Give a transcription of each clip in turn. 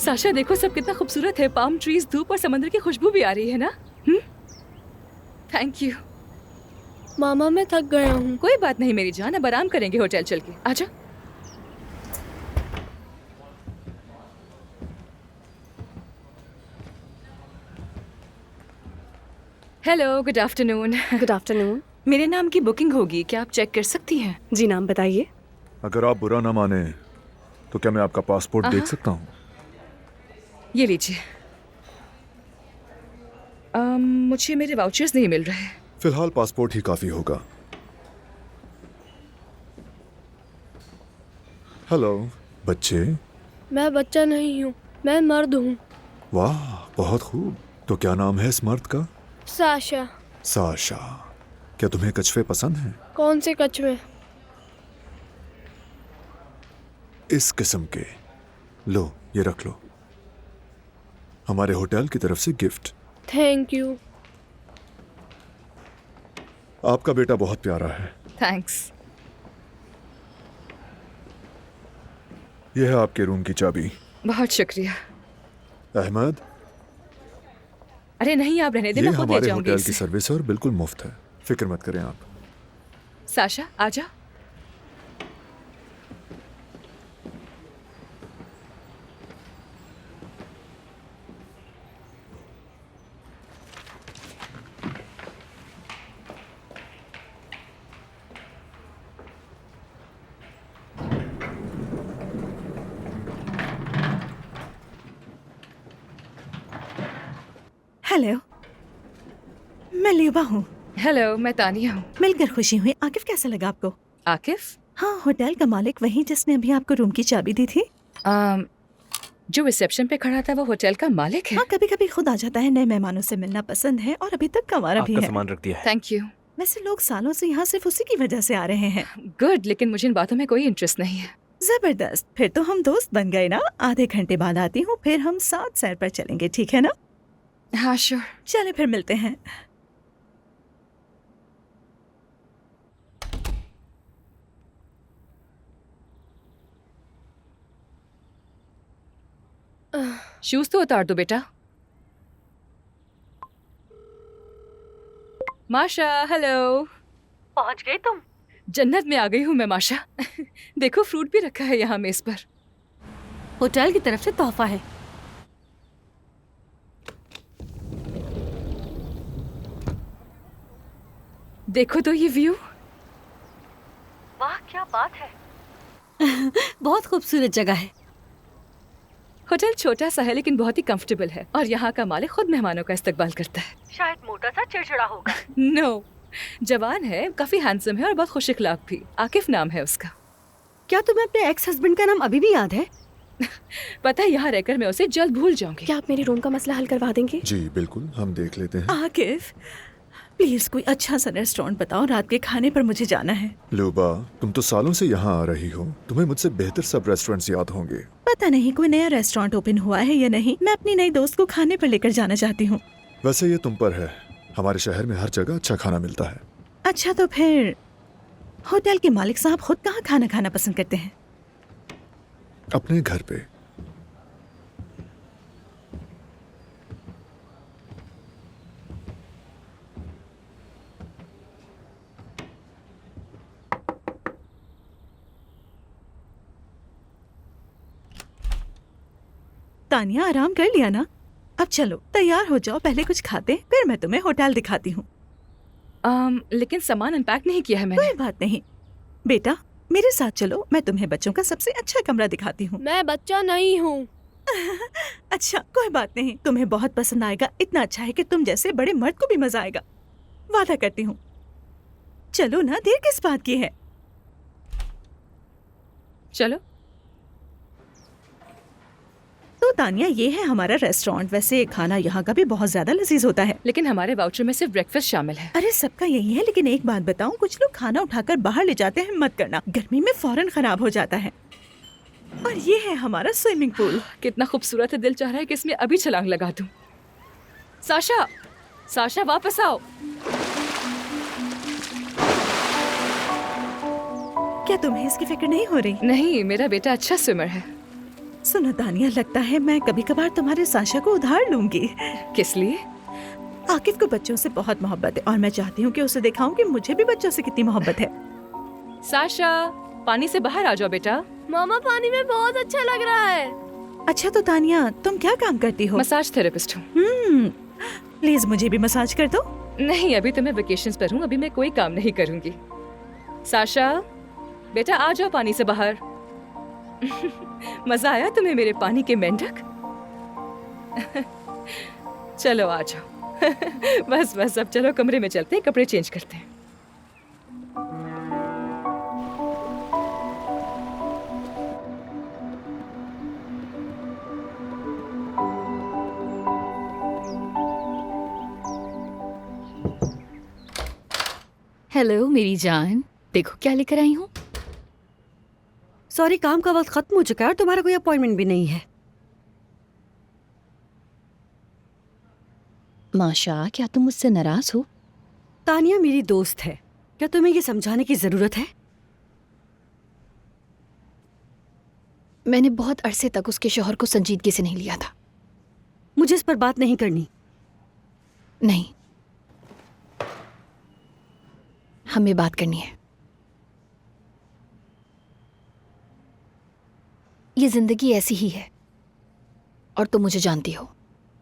Sasha देखो सब कितना खूबसूरत है, पाम ट्रीज, धूप और समंदर की खुशबू भी आ रही है ना। Thank you. मामा मैं थक गया हूँ। कोई बात नहीं मेरी जान, अब आराम करेंगे होटल चल के। आजा। Hello, good afternoon. Good afternoon. मेरे नाम की बुकिंग होगी, क्या आप चेक कर सकती हैं? जी नाम बताइए। अगर आप बुरा ना माने तो क्या मैं आपका पासपोर्ट देख सकता हूँ? ये लीजिए। मुझे मेरे वाउचर्स नहीं मिल रहे। फिलहाल पासपोर्ट ही काफी होगा। हेलो बच्चे। मैं बच्चा नहीं हूँ, मैं मर्द हूँ। वाह बहुत खूब। तो क्या नाम है इस मर्द का? साशा। साशा। क्या तुम्हें कछुए पसंद हैं? कौन से कछुए? इस किस्म के। लो ये रख लो, हमारे होटल की तरफ से गिफ्ट। Thank you. आपका बेटा बहुत प्यारा है। थैंक्स। यह है आपके रूम की चाबी। बहुत शुक्रिया। अहमद, अरे नहीं आप रहने दें, ये मैं खुद ले हमारे जाऊंगी होटल की इसे। सर्विस है और बिल्कुल मुफ्त है, फिक्र मत करें आप। साशा आजा। हेलो, मैं ल्यूबा हूँ। हेलो, मैं तानिया हूँ। मिलकर खुशी हुई। आकिफ कैसा लगा आपको? आकिफ? हाँ, होटल का मालिक वही जिसने अभी आपको रूम की चाबी दी थी। जो रिसेप्शन पे खड़ा था वो होटल का मालिक है? हाँ, कभी कभी खुद आ जाता है। नए मेहमानों से मिलना पसंद है और अभी तक कमारा भी आपका है। सामान रख दिया है। Thank you. वैसे लोग सालों से यहाँ सिर्फ उसी की वजह से आ रहे हैं। गुड, लेकिन मुझे इन बातों में कोई इंटरेस्ट नहीं है। जबरदस्त, फिर तो हम दोस्त बन गए ना। आधे घंटे बाद आती हूँ, फिर हम साथ सैर पर चलेंगे, ठीक है ना? हाँ श्योर। चले फिर मिलते हैं। शूज तो उतार दो बेटा। माशा, हेलो। पहुँच गए तुम? जन्नत में आ गई हूँ मैं माशा। देखो फ्रूट भी रखा है यहाँ मेज पर। होटल की तरफ से तोहफा है। देखो तो ये व्यू। वाह क्या बात है। बहुत खूबसूरत जगह है। होटल छोटा सा है लेकिन बहुत ही कंफर्टेबल है और यहाँ का मालिक खुद मेहमानों का इस्तकबाल करता है। शायद मोटा सा चिड़चिड़ा होगा। नो, जवान है, काफी हैंडसम है और बहुत खुश इखलाक भी। आकिफ नाम है उसका। क्या तुम्हें अपने एक्स हस्बैंड का नाम अभी भी याद है? पता है यहाँ रहकर मैं उसे जल्द भूल जाऊंगी। क्या आप मेरे रूम का मसला हल करवा देंगे? जी बिल्कुल, हम देख लेते हैं। आकिफ प्लीज कोई अच्छा सा रेस्टोरेंट बताओ, रात के खाने पर मुझे जाना है। लूबा, तुम तो सालों से यहाँ आ रही हो, तुम्हें मुझसे बेहतर सब रेस्टोरेंट्स याद होंगे। पता नहीं कोई नया रेस्टोरेंट ओपन हुआ है या नहीं। मैं अपनी नई दोस्त को खाने पर लेकर जाना चाहती हूँ। वैसे ये तुम पर है, हमारे शहर में हर जगह अच्छा खाना मिलता है। अच्छा तो फिर होटल के मालिक साहब खुद कहाँ खाना खाना पसंद करते हैं? अपने घर पे। तानिया आराम कर लिया ना? अब चलो तैयार हो जाओ, पहले कुछ खाते हैं, फिर मैं तुम्हें होटल दिखाती हूँ। लेकिन सामान अनपैक नहीं किया है मैंने। कोई बात नहीं बेटा, मेरे साथ चलो, मैं तुम्हें बच्चों का सबसे अच्छा कमरा दिखाती हूँ। मैं बच्चा नहीं हूँ। अच्छा कोई बात नहीं, तुम्हें बहुत पसंद आएगा। इतना अच्छा है कि तुम जैसे बड़े मर्द को भी मजा आएगा, वादा करती हूँ। चलो ना, देर किस बात की है? चलो। तो तानिया ये है हमारा रेस्टोरेंट। वैसे खाना यहाँ का भी बहुत ज्यादा लजीज होता है। लेकिन हमारे वाउचर में सिर्फ ब्रेकफास्ट शामिल है। अरे सबका यही है, लेकिन एक बात बताऊं, कुछ लोग खाना उठाकर बाहर ले जाते हैं, मत करना, गर्मी में फौरन खराब हो जाता है। और ये है हमारा स्विमिंग पूल। कितना खूबसूरत है, दिल चाह रहा है कि इसमें अभी छलांग लगा दूं। साशा, साशा वापस आओ। क्या तुम्हें इसकी फिक्र नहीं हो रही? नहीं, मेरा बेटा अच्छा स्विमर है। सुनो तानिया, लगता है मैं कभी कभार तुम्हारे साशा को उधार लूंगी। किस लिए? आकिफ को बच्चों से बहुत मोहब्बत है और मैं चाहती हूँ कि उसे दिखाऊं कि मुझे भी बच्चों से कितनी मोहब्बत है। साशा, पानी से बाहर आ जाओ बेटा। मामा पानी में बहुत अच्छा लग रहा है। अच्छा तो तानिया, तुम क्या काम करती हो? मसाज थेरेपिस्ट हूँ। प्लीज मुझे भी मसाज कर दो। नहीं, अभी तो मैं वेकेशंस पर हूँ, अभी मैं कोई काम नहीं करूँगी। साशा बेटा आ जाओ पानी से बाहर। मजा आया तुम्हें मेरे पानी के मेंढक? चलो आ जाओ। बस बस अब चलो कमरे में चलते हैं, कपड़े चेंज करते हैं। हेलो मेरी जान, देखो क्या लेकर आई हूँ। सॉरी, काम का वक्त खत्म हो चुका है और तुम्हारा कोई अपॉइंटमेंट भी नहीं है। माशा, क्या तुम मुझसे नाराज हो? तानिया मेरी दोस्त है, क्या तुम्हें ये समझाने की जरूरत है? मैंने बहुत अरसे तक उसके शौहर को संजीदगी से नहीं लिया था। मुझे इस पर बात नहीं करनी। नहीं, हमें बात करनी है। ये जिंदगी ऐसी ही है और तुम मुझे जानती हो,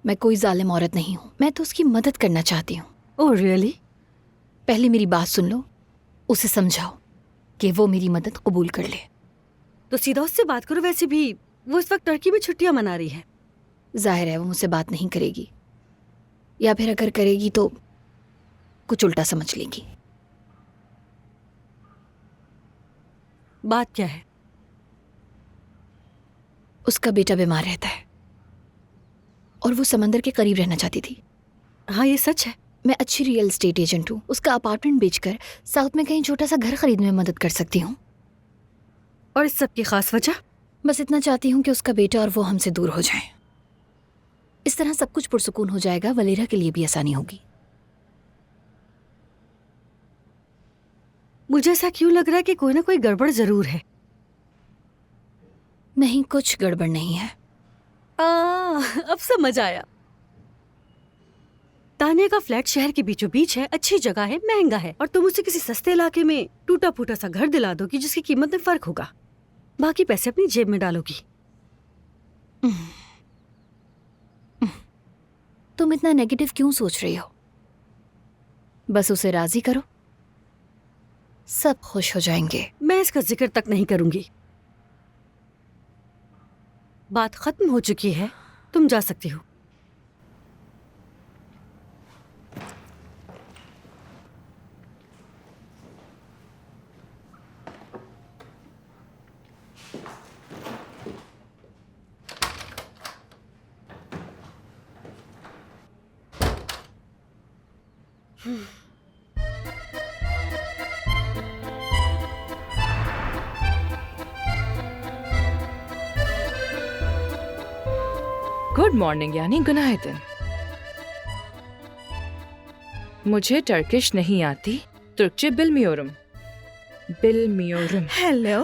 मैं कोई जालिम औरत नहीं हूं। मैं तो उसकी मदद करना चाहती हूँ। Oh really? पहले मेरी बात सुन लो, उसे समझाओ कि वो मेरी मदद कबूल कर ले। तो सीधा उससे बात करो। वैसे भी वो इस वक्त टर्की में छुट्टियां मना रही है। जाहिर है वो मुझसे बात नहीं करेगी, या फिर अगर करेगी तो कुछ उल्टा समझ लेगी। बात क्या है? उसका बेटा बीमार रहता है और वो समंदर के करीब रहना चाहती थी। हाँ ये सच है। मैं अच्छी रियल एस्टेट एजेंट हूँ, उसका अपार्टमेंट बेचकर साउथ में कहीं छोटा सा घर खरीदने में मदद कर सकती हूँ। और इस सब की खास वजह? बस इतना चाहती हूँ कि उसका बेटा और वो हमसे दूर हो जाएं। इस तरह सब कुछ पुरसुकून हो जाएगा, वलेरा के लिए भी आसानी होगी। मुझे ऐसा क्यों लग रहा है कि कोई ना कोई गड़बड़ जरूर है। नहीं, कुछ गड़बड़ नहीं है। अब समझ आया। तानिया का फ्लैट शहर के बीचों बीच है, अच्छी जगह है, महंगा है, और तुम उसे किसी सस्ते इलाके में टूटा फूटा सा घर दिला दोगी जिसकी कीमत में फर्क होगा। बाकी पैसे अपनी जेब में डालोगी। तुम इतना नेगेटिव क्यों सोच रही हो? बस उसे राजी करो, सब खुश हो जाएंगे। मैं इसका जिक्र तक नहीं करूंगी। बात खत्म हो चुकी है, तुम जा सकती हो। गुड मॉर्निंग यानी गुनाहिदन। मुझे टर्किश नहीं आती, तुर्कचे बिलमियोरम। बिलमियोरम। हेलो,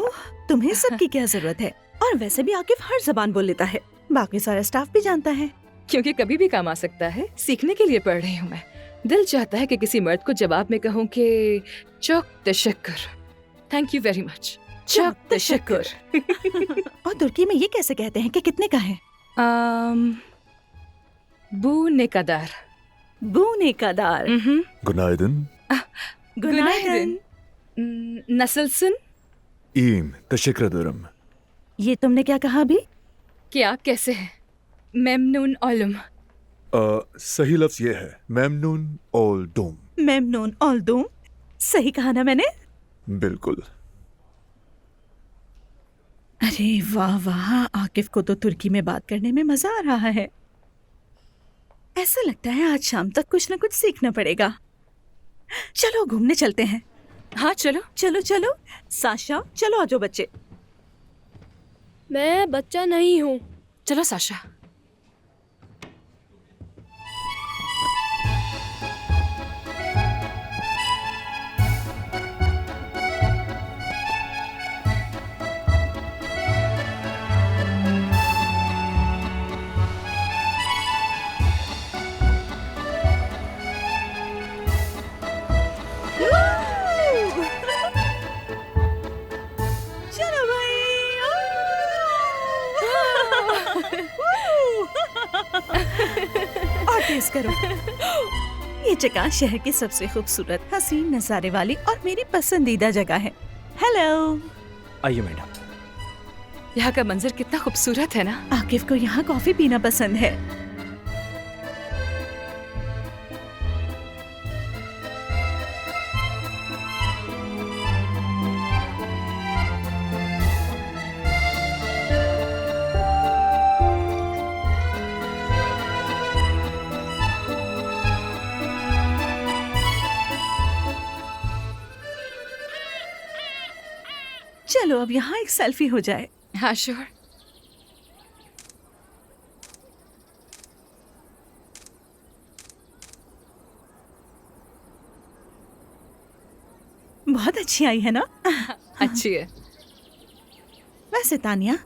तुम्हें सबकी क्या जरूरत है? और वैसे भी आकिफ हर जबान बोल लेता है, बाकी सारा स्टाफ भी जानता है। क्योंकि कभी भी काम आ सकता है, सीखने के लिए पढ़ रही हूँ मैं। दिल चाहता है कि किसी मर्द को जवाब में कहूँ कि चौक तशक्कुर, थैंक यू वेरी मच, चौक तशक्कुर। और तुर्की में ये कैसे कहते हैं कि कितने का है? बू नेकादार। बूने का दार। गुनाइदन। गुनाइदन। नसलसन। ईम तशक्कुरदरम। ये तुमने क्या कहा अभी? क्या कैसे है? मेमनून ओलम। सही लफ्ज ये है मेमनून ओल डोम। मेमनून ऑल दूम। सही कहा ना मैंने? बिल्कुल। अरे वाह वाह, आकिफ को तो तुर्की में बात करने में मजा आ रहा है। ऐसा लगता है आज शाम तक कुछ ना कुछ सीखना पड़ेगा। चलो घूमने चलते हैं। हाँ चलो। चलो चलो साशा, चलो आजो बच्चे। मैं बच्चा नहीं हूँ। चलो साशा। करो। ये जगह शहर की सबसे खूबसूरत, हसीन नजारे वाली और मेरी पसंदीदा जगह है। हेलो। आइए मैडम। यहाँ का मंजर कितना खूबसूरत है ना। आकिफ को यहाँ कॉफी पीना पसंद है। चलो अब यहाँ एक सेल्फी हो जाए। हाँ श्योर। बहुत अच्छी आई है ना? अच्छी है। वैसे तानिया,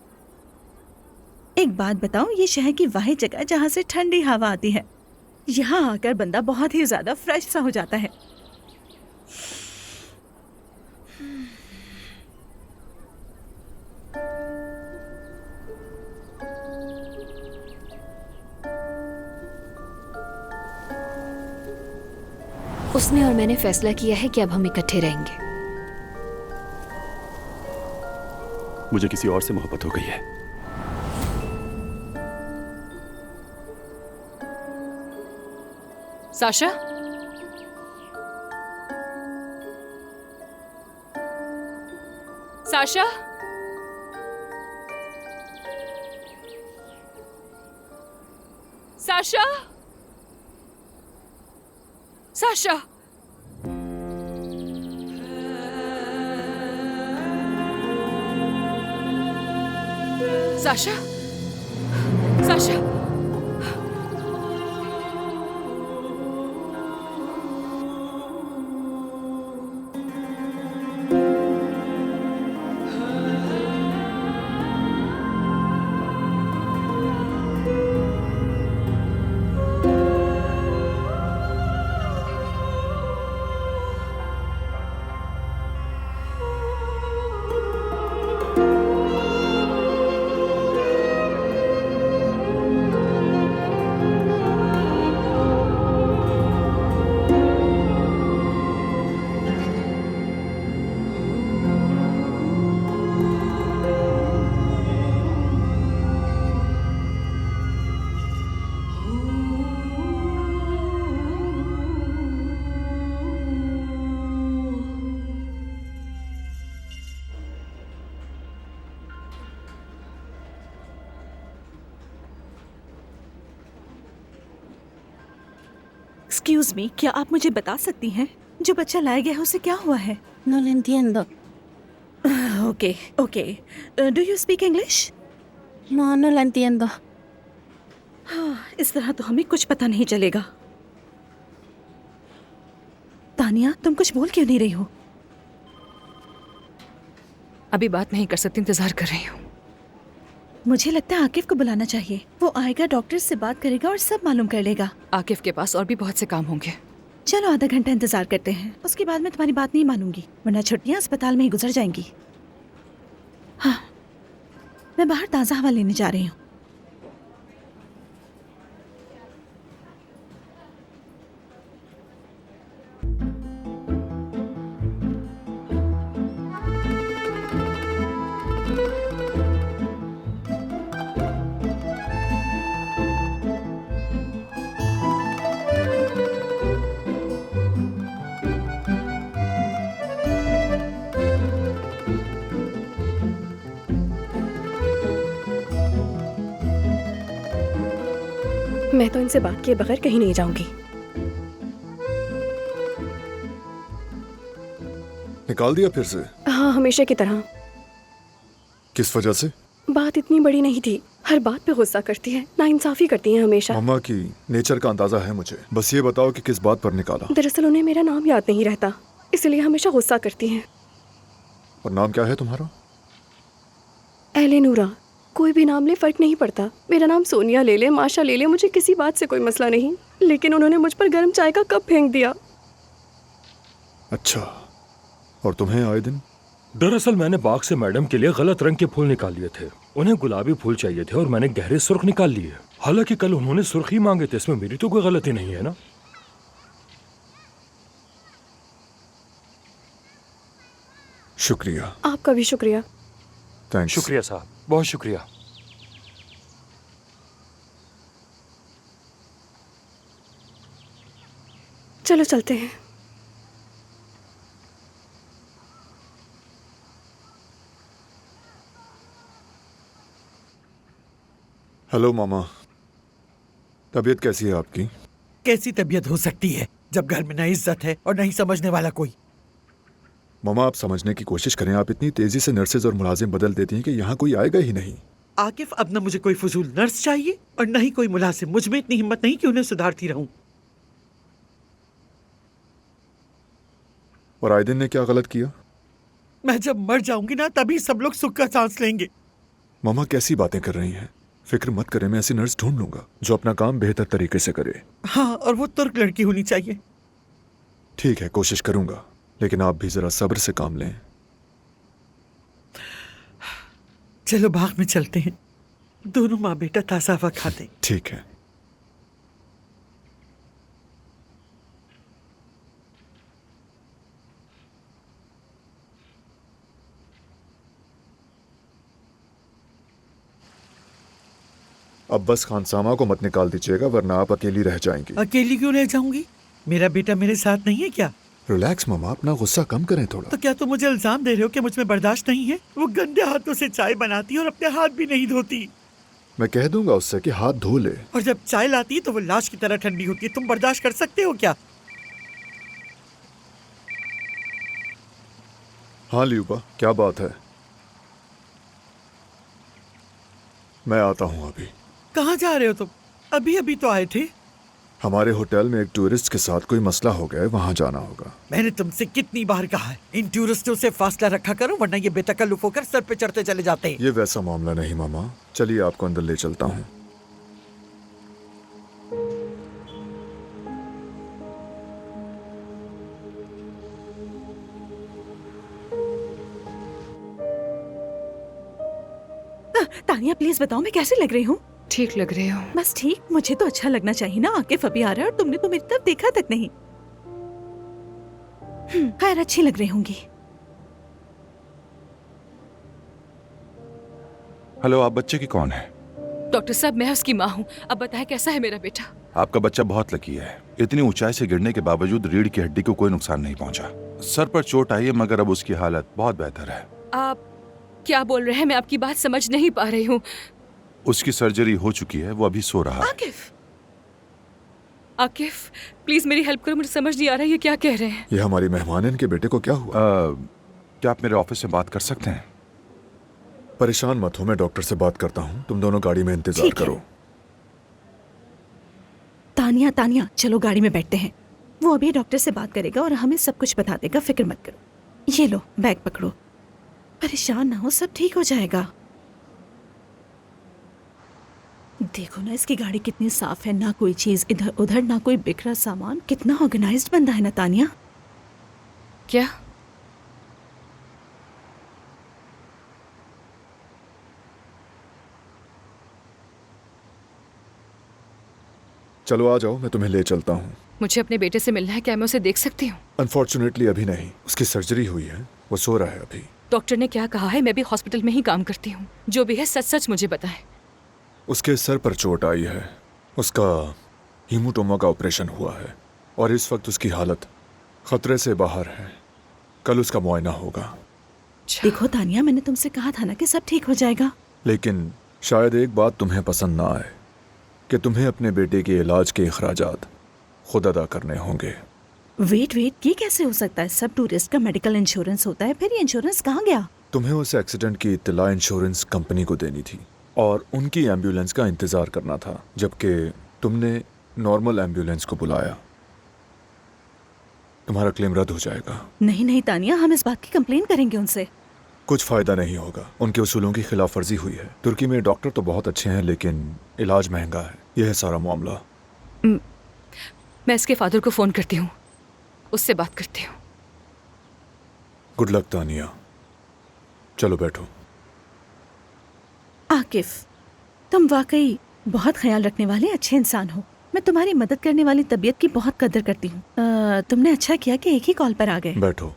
एक बात बताओ, ये शहर की वाहिद जगह जहाँ से ठंडी हवा आती है। यहाँ आकर बंदा बहुत ही ज्यादा फ्रेश सा हो जाता है। उसने और मैंने फैसला किया है कि अब हम इकट्ठे रहेंगे। मुझे किसी और से मोहब्बत हो गई है। Sasha, Sasha, Sasha, Sasha. Sasha, Sasha. Excuse me, क्या आप मुझे बता सकती हैं जो बच्चा लाया गया है उसे क्या हुआ है? No lo entiendo. Okay okay, do you speak English? No, no lo entiendo. इस तरह तो हमें कुछ पता नहीं चलेगा। तानिया, तुम कुछ बोल क्यों नहीं रही हो? अभी बात नहीं कर सकती, इंतजार कर रही हूँ। मुझे लगता है आकिफ को बुलाना चाहिए। वो आएगा, डॉक्टर से बात करेगा और सब मालूम कर लेगा। आकिफ के पास और भी बहुत से काम होंगे। चलो आधा घंटा इंतजार करते हैं, उसके बाद मैं तुम्हारी बात नहीं मानूंगी, वरना छुट्टियां अस्पताल में ही गुजर जाएंगी। हाँ, मैं बाहर ताज़ा हवा लेने जा रही हूँ। मैं तो इनसे बात किए बगैर कहीं नहीं जाऊंगी। निकाल दिया फिर से? हाँ, हमेशा की तरह। किस वजह से? बात इतनी बड़ी नहीं थी, हर बात पे गुस्सा करती है, नाइंसाफी करती है हमेशा। मम्मा की नेचर का अंदाजा है मुझे, बस ये बताओ कि किस बात पर निकाला। दरअसल उन्हें मेरा नाम याद नहीं रहता, इसलिए हमेशा गुस्सा करती हैं। और नाम क्या है तुम्हारा? एलेनोरा। कोई भी नाम ले फर्क नहीं पड़ता, मेरा नाम सोनिया ले ले, माशा ले ले, मुझे किसी बात से कोई मसला नहीं। लेकिन उन्होंने मुझ पर गर्म चाय का कप फेंक दिया। अच्छा, और तुम्हें आए दिन? दरअसल मैंने बाग से मैडम के लिए गलत रंग के फूल निकाल लिए थे। उन्हें गुलाबी फूल चाहिए थे और मैंने गहरे सुर्ख निकाल लिए। हालांकि कल उन्होंने सुर्खी मांगे थे, इसमें मेरी तो कोई गलती नहीं है ना। शुक्रिया। आपका भी शुक्रिया। थैंक्स। शुक्रिया साहब, बहुत शुक्रिया। चलो चलते हैं। हेलो मामा, तबीयत कैसी है आपकी? कैसी तबीयत हो सकती है जब घर में न इज्जत है और नहीं समझने वाला कोई। मामा आप समझने की कोशिश करें, आप इतनी तेजी से नर्सेज और मुलाजिम बदल देती हैं कि यहाँ कोई आएगा ही नहीं। आकिफ, अब न मुझे कोई फजूल नर्स चाहिए और न ही कोई मुलाजिम। मुझ में इतनी हिम्मत नहीं कि उन्हें सुधारती रहूं। और आयदिन ने क्या गलत किया? मैं जब मर जाऊंगी ना तभी सब लोग सुख का सांस लेंगे। मामा कैसी बातें कर रही हैं? फिक्र मत करें, मैं ऐसी नर्स ढूंढ लूंगा जो अपना काम बेहतर तरीके से करे। हाँ, और वो तुर्क लड़की होनी चाहिए। ठीक है, कोशिश करूंगा, लेकिन आप भी जरा सब्र से काम लें। चलो बाग में चलते हैं, दोनों माँ बेटा ताज़ा हवा खाते हैं। ठीक है। अब बस खानसामा को मत निकाल दीजिएगा वरना आप अकेली रह जाएंगी। अकेली क्यों रह जाऊंगी? मेरा बेटा मेरे साथ नहीं है क्या? रिलैक्स मामा, अपना गुस्सा कम करें थोड़ा। तो क्या तुम मुझे इल्जाम दे रहे हो कि मुझ में बर्दाश्त नहीं है? वो गंदे हाथों से चाय बनाती है और अपने हाथ भी नहीं धोती। मैं कह दूंगा उससे कि हाथ धो ले। और जब चाय लाती है तो वो लाश की तरह ठंडी होती है। तुम बर्दाश्त कर सकते हो क्या? हाँ लियूबा, क्या बात है? मैं आता हूँ अभी। कहाँ जा रहे हो तुम? अभी अभी तो आए थे। हमारे होटल में एक टूरिस्ट के साथ कोई मसला हो गया है, वहाँ जाना होगा। मैंने तुमसे कितनी बार कहा है इन टूरिस्टों से फासला रखा करो, वरना ये बेतकल्लुफ होकर सर पे चढ़ते चले जाते हैं। ये वैसा मामला नहीं मामा, चलिए आपको अंदर ले चलता हूँ। तानिया प्लीज बताओ मैं कैसी लग रही हूँ? ठीक लग रही हो। बस ठीक, मुझे तो अच्छा लगना चाहिए ना। आकिफ अभी आ रहा है और तुमने तो मेरी तरफ देखा तक नहीं। खैर अच्छी लग रही होंगी। हेलो, आप बच्चे की कौन है? डॉक्टर साहब मैं उसकी माँ हूँ। अब बताएं कैसा है मेरा बेटा? आपका बच्चा बहुत लकी है। इतनी ऊंचाई से गिरने के बावजूद रीढ़ की हड्डी को कोई नुकसान नहीं पहुंचा। सर पर चोट आई है मगर अब उसकी हालत बहुत बेहतर है। आप क्या बोल रहे हैं? मैं आपकी बात समझ नहीं पा रही हूँ। उसकी सर्जरी हो चुकी है, वो अभी सो रहा है। आकिफ प्लीज मेरी हेल्प करो, मुझे समझ नहीं आ रहा है ये क्या कह रहे हैं। ये हमारी मेहमान है, इनके बेटे को क्या हुआ? क्या आप मेरे ऑफिस में बात कर सकते हैं? परेशान मत हो, मैं डॉक्टर से बात करता हूँ। तुम दोनों गाड़ी में इंतजार करो। तानिया तानिया चलो गाड़ी में बैठते हैं। वो अभी डॉक्टर से बात करेगा और हमें सब कुछ बता देगा, फिक्र मत करो। ये लो बैग पकड़ो, परेशान ना हो, सब ठीक हो जाएगा। देखो ना इसकी गाड़ी कितनी साफ है, ना कोई चीज इधर उधर, ना कोई बिखरा सामान। कितना ऑर्गेनाइज्ड बंदा है ना तानिया। क्या? चलो आ जाओ, मैं तुम्हें ले चलता हूँ। मुझे अपने बेटे से मिलना है, क्या मैं उसे देख सकती हूँ? अनफॉर्चुनेटली अभी नहीं, उसकी सर्जरी हुई है, वो सो रहा है अभी। डॉक्टर ने क्या कहा है? मैं भी हॉस्पिटल में ही काम करती हूँ। जो भी है सच सच मुझे बताएं। उसके सर पर चोट आई है, उसका हीमोटोमा का ऑपरेशन हुआ है और इस वक्त उसकी हालत खतरे से बाहर है। कल उसका मुआयना होगा। देखो तानिया मैंने तुमसे कहा था ना कि सब ठीक हो जाएगा। लेकिन शायद एक बात तुम्हें पसंद ना आए कि तुम्हें अपने बेटे के इलाज के अखराजात खुद अदा करने होंगे। वेट ये कैसे हो सकता है? सब टूरिस्ट का मेडिकल इंश्योरेंस होता है, फिर ये इंश्योरेंस कहाँ गया? तुम्हें उस एक्सीडेंट की इत्तला इंश्योरेंस कंपनी को देनी थी और उनकी एम्बुलेंस का इंतजार करना था, जबकि तुमने नॉर्मल एम्बुलेंस को बुलाया। तुम्हारा क्लेम रद्द हो जाएगा। नहीं तानिया, हम इस बात की कंप्लेन करेंगे उनसे। कुछ फायदा नहीं होगा, उनके उसूलों की खिलाफ वर्जी हुई है। तुर्की में डॉक्टर तो बहुत अच्छे हैं लेकिन इलाज महंगा है, यह है सारा मामला। मैं इसके फादर को फोन करती हूँ, उससे बात करती हूँ। गुड लक तानिया, चलो बैठो। आकिफ तुम वाकई बहुत ख्याल रखने वाले अच्छे इंसान हो। मैं तुम्हारी मदद करने वाली तबीयत की बहुत कदर करती हूँ। तुमने अच्छा किया कि एक ही कॉल पर आ गए। बैठो।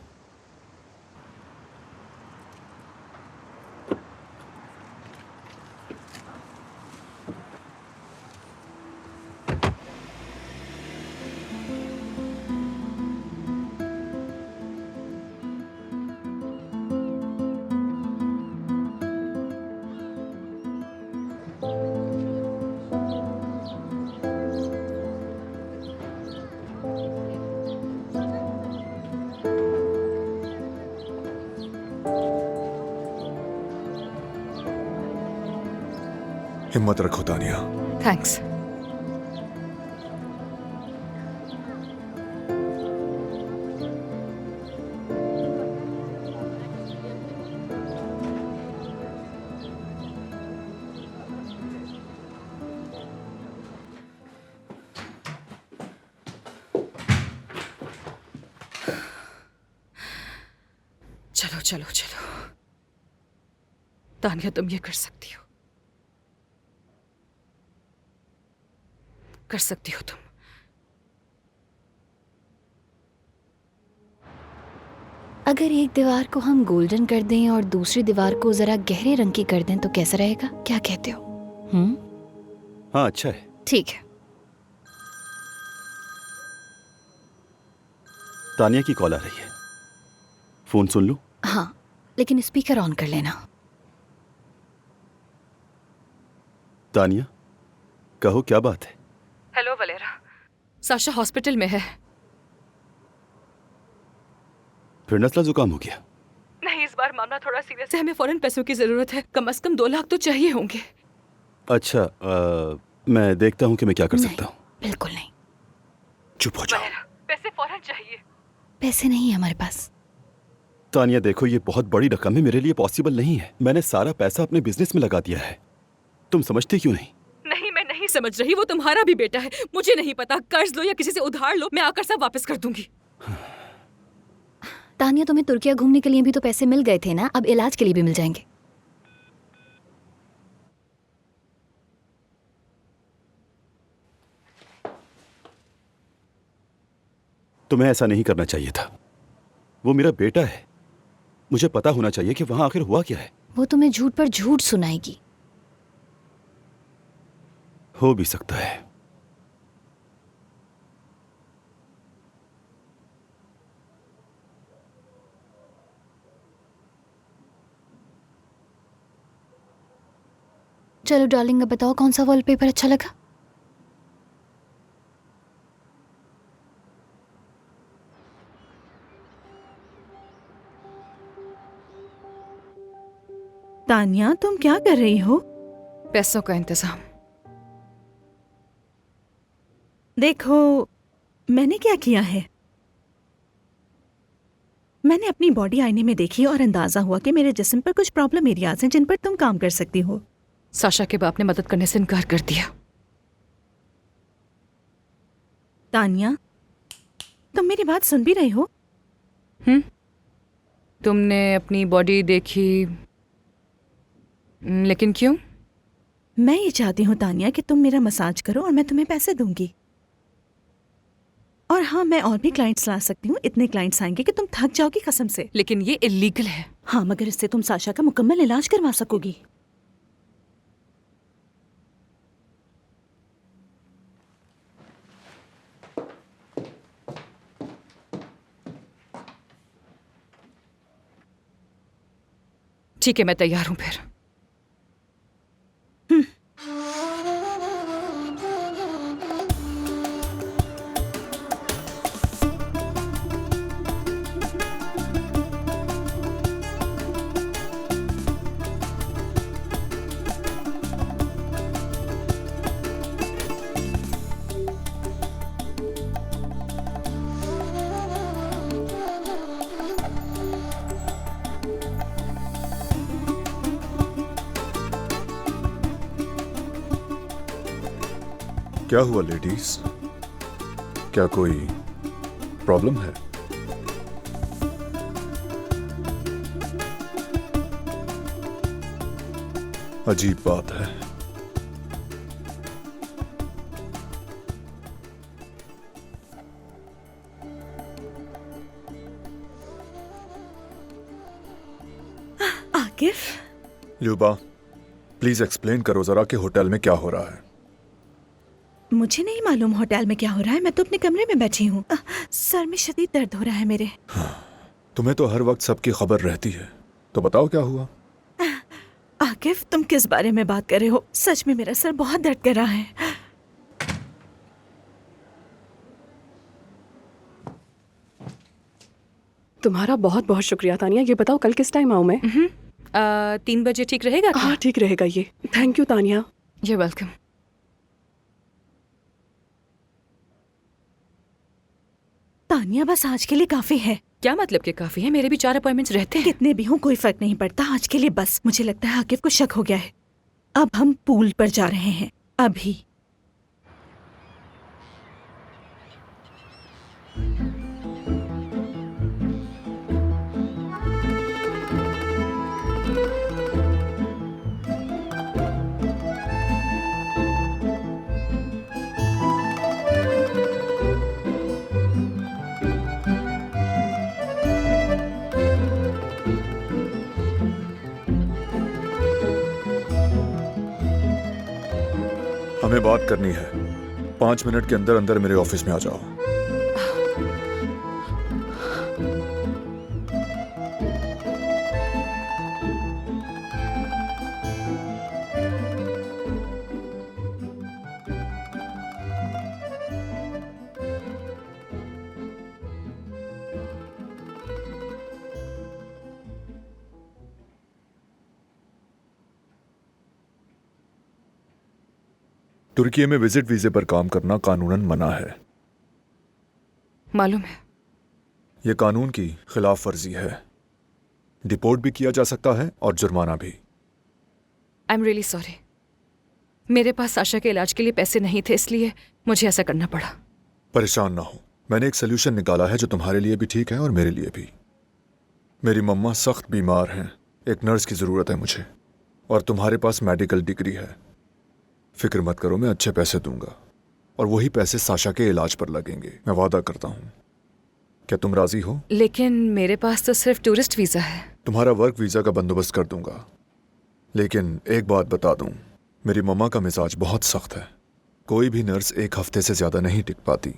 हिम्मत रखो तानिया। थैंक्स। चलो चलो चलो, तानिया तुम ये कर सकती हो, कर सकती हो तुम। अगर एक दीवार को हम गोल्डन कर दें और दूसरी दीवार को जरा गहरे रंग की कर दें तो कैसा रहेगा? क्या कहते हो? हाँ अच्छा है। ठीक है। तानिया की कॉल आ रही है, फोन सुन लूं? हाँ, लेकिन स्पीकर ऑन कर लेना। तानिया, कहो क्या बात है? हेलो वलेरा, साशा हॉस्पिटल में है। फिर नज़ला जुकाम हो गया? नहीं, इस बार मामला थोड़ा सीरियस है, हमें फौरन पैसों की जरूरत है। कम से कम 2 लाख तो चाहिए होंगे। अच्छा, मैं देखता हूँ कि मैं क्या कर सकता हूँ। बिल्कुल नहीं। चुप हो जाओ। पैसे फौरन चाहिए। पैसे नहीं है हमारे पास। तानिया देखो, ये बहुत बड़ी रकम है, मेरे लिए पॉसिबल नहीं है। मैंने सारा पैसा अपने बिजनेस में लगा दिया है, तुम समझती क्यों नहीं? नहीं, मैं नहीं समझ रही, वो तुम्हारा भी बेटा है। मुझे नहीं पता, कर्ज लो या किसी से उधार लो, मैं आकर सब वापस कर दूंगी। तानिया, तुम्हें तुर्किया घूमने के लिए भी तो पैसे मिल गए थे ना, अब इलाज के लिए भी मिल जाएंगे। तुम्हें ऐसा नहीं करना चाहिए था, वो मेरा बेटा है, मुझे पता होना चाहिए कि वहां आखिर हुआ क्या है। वो तुम्हें झूठ पर झूठ सुनाएगी। हो भी सकता है। चलो डार्लिंग, अब बताओ कौन सा वॉलपेपर अच्छा लगा? तानिया, तुम क्या कर रही हो? पैसों का इंतजाम। देखो, मैंने क्या किया है, मैंने अपनी बॉडी आईने में देखी और अंदाजा हुआ कि मेरे जिस्म पर कुछ प्रॉब्लम एरियाज हैं जिन पर तुम काम कर सकती हो। साशा के बाप ने मदद करने से इनकार कर दिया। तानिया, तुम मेरी बात सुन भी रही हो? तुमने अपनी बॉडी देखी, लेकिन क्यों? मैं ये चाहती हूँ तानिया कि तुम मेरा मसाज करो और मैं तुम्हें पैसे दूंगी। और हाँ, मैं और भी क्लाइंट्स ला सकती हूँ, इतने क्लाइंट्स आएंगे कि तुम थक जाओगी कसम से। लेकिन ये इलीगल है। हाँ, मगर इससे तुम साशा का मुकम्मल इलाज करवा सकोगी। ठीक है, मैं तैयार हूँ फिर। क्या हुआ लेडीज, क्या कोई प्रॉब्लम है? अजीब बात है, आकिफ, ल्यूबा, प्लीज एक्सप्लेन करो जरा कि होटल में क्या हो रहा है। मुझे नहीं मालूम होटल में क्या हो रहा है। मैं तो अपने कमरे में बैठी हूँ। सर में शदीद दर्द हो रहा है मेरे। तुम्हें तो हर वक्त सबकी खबर रहती है, तो बताओ क्या हुआ। आकिफ, तुम किस बारे में बात कर रहे हो? सच में मेरा सर बहुत दर्द कर रहा है। तुम्हारा बहुत बहुत शुक्रिया तानिया। ये बताओ कल किस टाइम आऊँ मैं? 3 बजे ठीक रहेगा क्या? हाँ ठीक रहेगा ये। Thank you Tania. You're welcome. Tania, बस आज के लिए काफी है। क्या मतलब कि काफी है? मेरे भी 4 अपॉइंटमेंट्स रहते हैं। कितने भी हों कोई फर्क नहीं पड़ता। आज के लिए बस। मुझे लगता है आकिफ को शक हो गया है। अब हम पूल पर जा रहे हैं अभी। हमें बात करनी है। 5 मिनट के अंदर अंदर मेरे ऑफिस में आ जाओ। तुर्की में विजिट वीजे पर काम करना कानूनन मना है। मालूम है। यह कानून की खिलाफ वर्जी है। डिपोर्ट भी किया जा सकता है और जुर्माना भी। I am really sorry. मेरे पास साशा के इलाज के लिए पैसे नहीं थे, इसलिए मुझे ऐसा करना पड़ा। परेशान ना हो, मैंने एक सोल्यूशन निकाला है जो तुम्हारे लिए भी ठीक है और मेरे लिए भी। मेरी मम्मा सख्त बीमार हैं, एक नर्स की जरूरत है मुझे, और तुम्हारे पास मेडिकल डिग्री है। फिक्र मत करो, मैं अच्छे पैसे दूंगा और वही पैसे साशा के इलाज पर लगेंगे, मैं वादा करता हूँ। क्या तुम राजी हो? लेकिन मेरे पास तो सिर्फ टूरिस्ट वीजा है। तुम्हारा वर्क वीजा का बंदोबस्त कर दूंगा, लेकिन एक बात बता दूं, मेरी मम्मा का मिजाज बहुत सख्त है। कोई भी नर्स 1 हफ्ते से ज्यादा नहीं टिक पाती।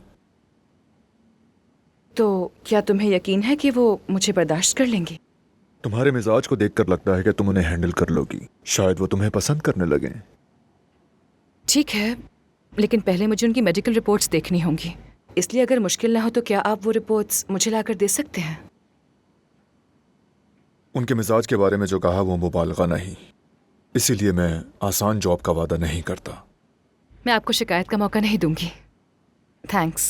तो क्या तुम्हें यकीन है कि वो मुझे बर्दाश्त कर लेंगी? तुम्हारे मिजाज को देखकर लगता है कि तुम उन्हें हैंडल कर लोगी। शायद वो तुम्हें पसंद करने लगें। ठीक है, लेकिन पहले मुझे उनकी मेडिकल रिपोर्ट्स देखनी होंगी। इसलिए अगर मुश्किल ना हो तो क्या आप वो रिपोर्ट्स मुझे लाकर दे सकते हैं? उनके मिजाज के बारे में जो कहा वो मुबालगा नहीं, इसीलिए मैं आसान जॉब का वादा नहीं करता। मैं आपको शिकायत का मौका नहीं दूंगी। थैंक्स।